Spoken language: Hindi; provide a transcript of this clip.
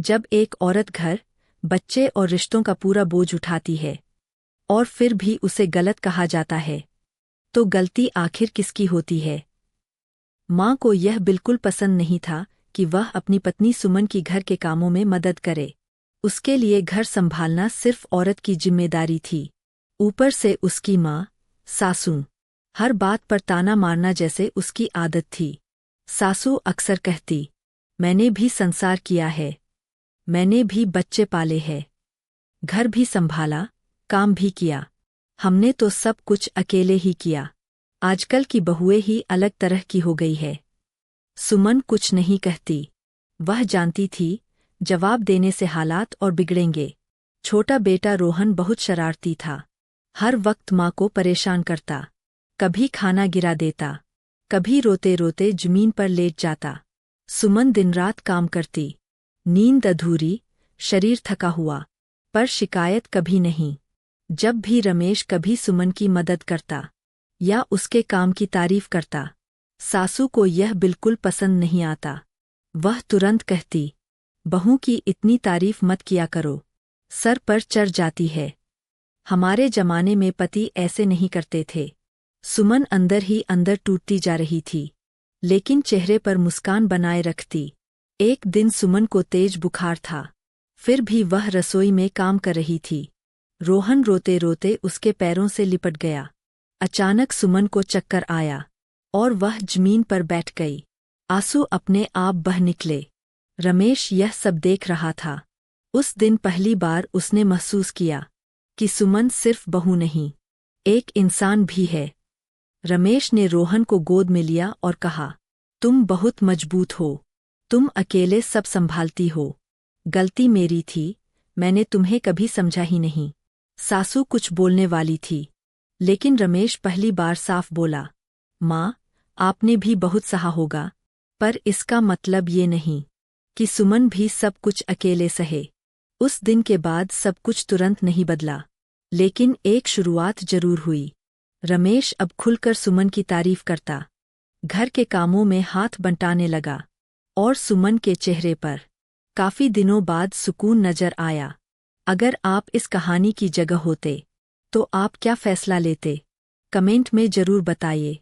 जब एक औरत घर, बच्चे और रिश्तों का पूरा बोझ उठाती है और फिर भी उसे गलत कहा जाता है, तो गलती आखिर किसकी होती है? माँ को यह बिल्कुल पसंद नहीं था कि वह अपनी पत्नी सुमन की घर के कामों में मदद करे। उसके लिए घर संभालना सिर्फ औरत की जिम्मेदारी थी। ऊपर से उसकी माँ, सासू, हर बात पर ताना मारना जैसे उसकी आदत थी। सासू अक्सर कहती, मैंने भी संसार किया है, मैंने भी बच्चे पाले हैं, घर भी संभाला, काम भी किया, हमने तो सब कुछ अकेले ही किया। आजकल की बहुएं ही अलग तरह की हो गई है। सुमन कुछ नहीं कहती। वह जानती थी, जवाब देने से हालात और बिगड़ेंगे। छोटा बेटा रोहन बहुत शरारती था। हर वक्त माँ को परेशान करता। कभी खाना गिरा देता, कभी रोते रोते जमीन पर लेट जाता। सुमन दिन रात काम करती, नींद अधूरी, शरीर थका हुआ, पर शिकायत कभी नहीं। जब भी रमेश कभी सुमन की मदद करता या उसके काम की तारीफ करता, सासू को यह बिल्कुल पसंद नहीं आता। वह तुरंत कहती, बहू की इतनी तारीफ मत किया करो, सर पर चढ़ जाती है। हमारे जमाने में पति ऐसे नहीं करते थे। सुमन अंदर ही अंदर टूटती जा रही थी, लेकिन चेहरे पर मुस्कान बनाए रखती। एक दिन सुमन को तेज बुखार था, फिर भी वह रसोई में काम कर रही थी। रोहन रोते रोते उसके पैरों से लिपट गया। अचानक सुमन को चक्कर आया और वह जमीन पर बैठ गई। आंसू अपने आप बह निकले। रमेश यह सब देख रहा था। उस दिन पहली बार उसने महसूस किया कि सुमन सिर्फ बहू नहीं, एक इंसान भी है। रमेश ने रोहन को गोद में लिया और कहा, तुम बहुत मजबूत हो, तुम अकेले सब संभालती हो। गलती मेरी थी, मैंने तुम्हें कभी समझा ही नहीं। सासू कुछ बोलने वाली थी, लेकिन रमेश पहली बार साफ बोला, माँ, आपने भी बहुत सहा होगा, पर इसका मतलब ये नहीं कि सुमन भी सब कुछ अकेले सहे। उस दिन के बाद सब कुछ तुरंत नहीं बदला, लेकिन एक शुरुआत जरूर हुई। रमेश अब खुलकर सुमन की तारीफ करता, घर के कामों में हाथ बंटाने लगा, और सुमन के चेहरे पर काफी दिनों बाद सुकून नजर आया। अगर आप इस कहानी की जगह होते, तो आप क्या फैसला लेते? कमेंट में जरूर बताइए।